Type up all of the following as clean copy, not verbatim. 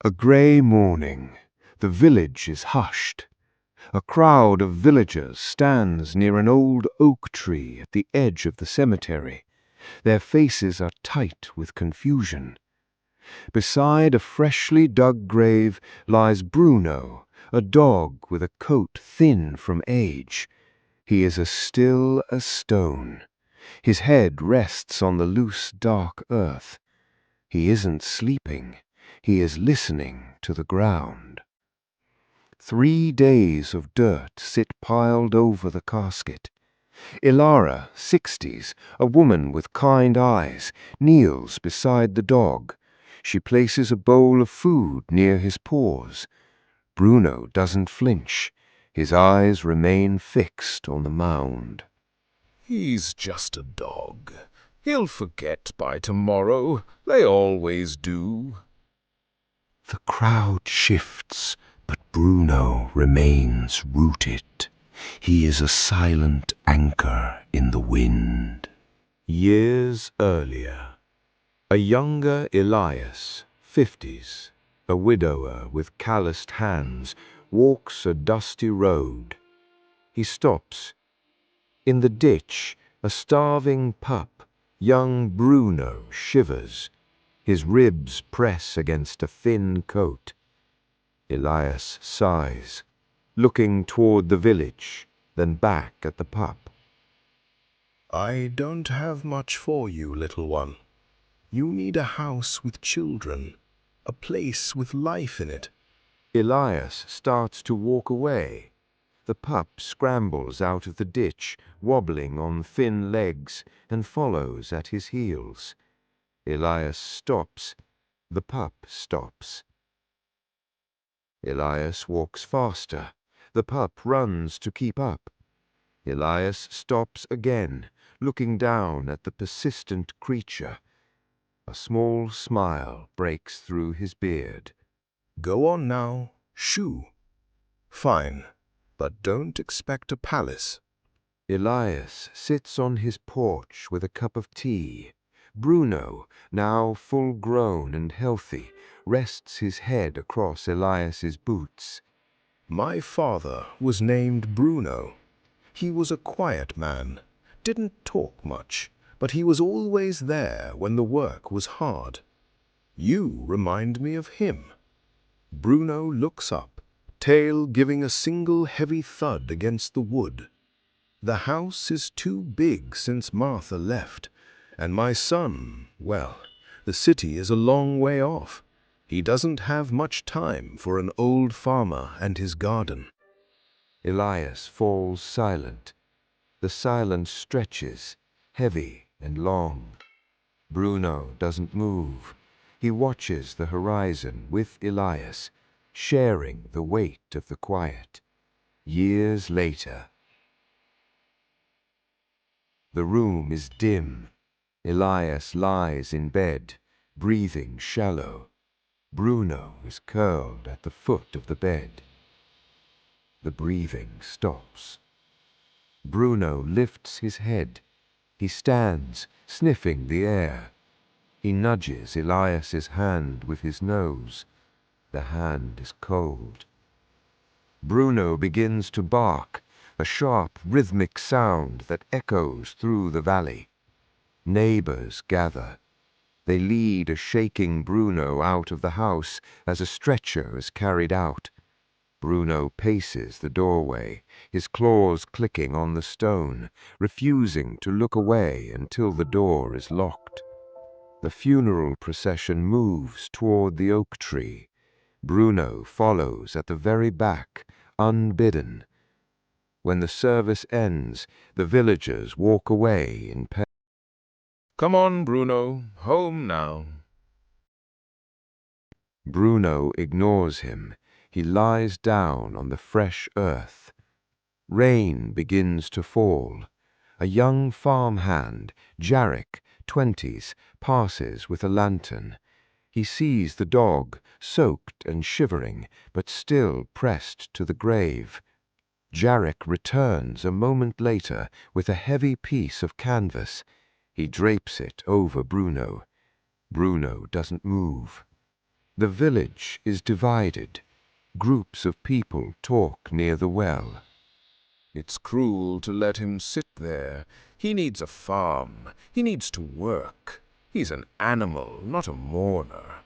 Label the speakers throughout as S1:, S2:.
S1: A grey morning. The village is hushed. A crowd of villagers stands near an old oak tree at the edge of the cemetery. Their faces are tight with confusion. Beside a freshly dug grave lies Bruno, a dog with a coat thin from age. He is as still as stone. His head rests on the loose, dark earth. He isn't sleeping. He is listening to the ground. 3 days of dirt sit piled over the casket. Ilara, 60s, a woman with kind eyes, kneels beside the dog. She places a bowl of food near his paws. Bruno doesn't flinch. His eyes remain fixed on the mound.
S2: He's just a dog. He'll forget by tomorrow. They always do.
S1: The crowd shifts, but Bruno remains rooted. He is a silent anchor in the wind. Years earlier, a younger Elias, 50s, a widower with calloused hands, walks a dusty road. He stops. In the ditch, a starving pup, young Bruno, shivers. His ribs press against a thin coat. Elias sighs, looking toward the village, then back at the pup.
S3: I don't have much for you, little one. You need a house with children, a place with life in it.
S1: Elias starts to walk away. The pup scrambles out of the ditch, wobbling on thin legs, and follows at his heels. Elias stops. The pup stops. Elias walks faster. The pup runs to keep up. Elias stops again, looking down at the persistent creature. A small smile breaks through his beard.
S3: Go on now, shoo. Fine, but don't expect a palace.
S1: Elias sits on his porch with a cup of tea. Bruno, now full grown and healthy, rests his head across Elias's boots.
S3: My father was named Bruno. He was a quiet man, didn't talk much, but he was always there when the work was hard. You remind me of him. Bruno looks up, tail giving a single heavy thud against the wood. The house is too big since Martha left, and my son, well, the city is a long way off. He doesn't have much time for an old farmer and his garden.
S1: Elias falls silent. The silence stretches, heavy and long. Bruno doesn't move. He watches the horizon with Elias, sharing the weight of the quiet. Years later. The room is dim. Elias lies in bed, breathing shallow. Bruno is curled at the foot of the bed. The breathing stops. Bruno lifts his head. He stands, sniffing the air. He nudges Elias's hand with his nose. The hand is cold. Bruno begins to bark, a sharp, rhythmic sound that echoes through the valley. Neighbors gather. They lead a shaking Bruno out of the house as a stretcher is carried out. Bruno paces the doorway, his claws clicking on the stone, refusing to look away until the door is locked. The funeral procession moves toward the oak tree. Bruno follows at the very back, unbidden. When the service ends, the villagers walk away in pain.
S2: Come on, Bruno. Home now.
S1: Bruno ignores him. He lies down on the fresh earth. Rain begins to fall. A young farmhand, Jarek, 20s, passes with a lantern. He sees the dog, soaked and shivering, but still pressed to the grave. Jarek returns a moment later with a heavy piece of canvas. He drapes it over Bruno. Bruno doesn't move. The village is divided. Groups of people talk near the well.
S2: It's cruel to let him sit there. He needs a farm. He needs to work. He's an animal, not a mourner.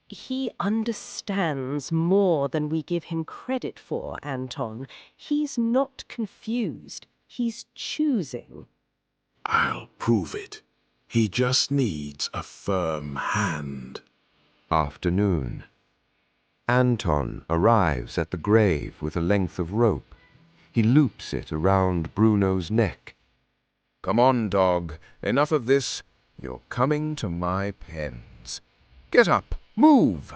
S4: He understands more than we give him credit for, Anton. He's not confused. He's choosing.
S5: I'll prove it. He just needs a firm hand.
S1: Afternoon. Anton arrives at the grave with a length of rope. He loops it around Bruno's neck.
S2: Come on, dog. Enough of this. You're coming to my pens. Get up. Move!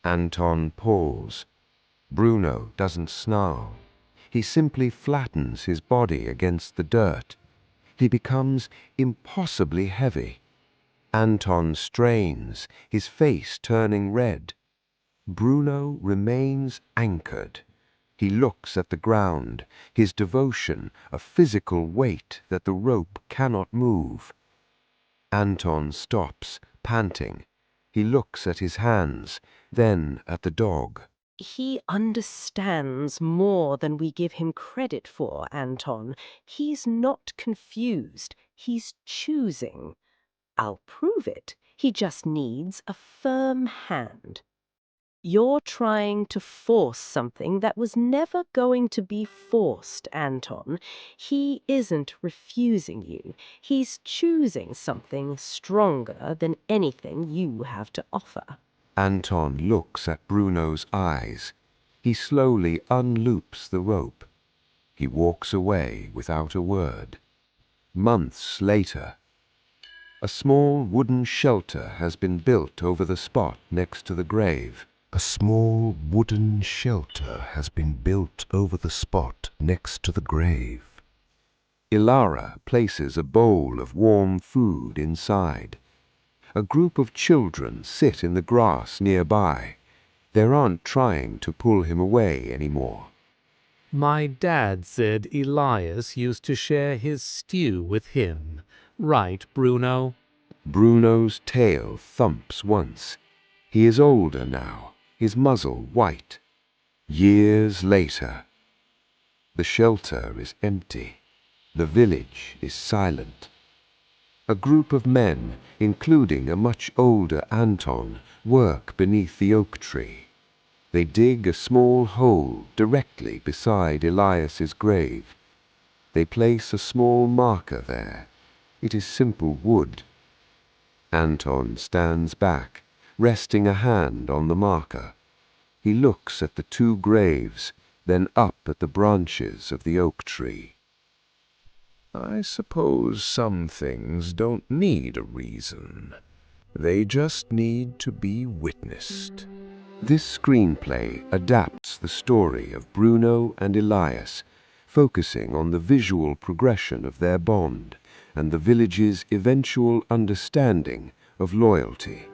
S1: Anton pulls. Bruno doesn't snarl. He simply flattens his body against the dirt. He becomes impossibly heavy. Anton strains, his face turning red. Bruno remains anchored. He looks at the ground, his devotion a physical weight that the rope cannot move. Anton stops, panting. He looks at his hands, then at the dog.
S4: He understands more than we give him credit for, Anton. He's not confused. He's choosing. I'll prove it. He just needs a firm hand. You're trying to force something that was never going to be forced, Anton. He isn't refusing you. He's choosing something stronger than anything you have to offer.
S1: Anton looks at Bruno's eyes. He slowly unloops the rope. He walks away without a word. Months later. A small wooden shelter has been built over the spot next to the grave. A small wooden shelter has been built over the spot next to the grave. Ilara places a bowl of warm food inside. A group of children sit in the grass nearby. They aren't trying to pull him away anymore.
S6: My dad said Elias used to share his stew with him. Right, Bruno?
S1: Bruno's tail thumps once. He is older now, his muzzle white. Years later. The shelter is empty. The village is silent. A group of men, including a much older Anton, work beneath the oak tree. They dig a small hole directly beside Elias's grave. They place a small marker there. It is simple wood. Anton stands back, resting a hand on the marker. He looks at the two graves, then up at the branches of the oak tree.
S2: I suppose some things don't need a reason. They just need to be witnessed.
S1: This screenplay adapts the story of Bruno and Elias, focusing on the visual progression of their bond and the village's eventual understanding of loyalty.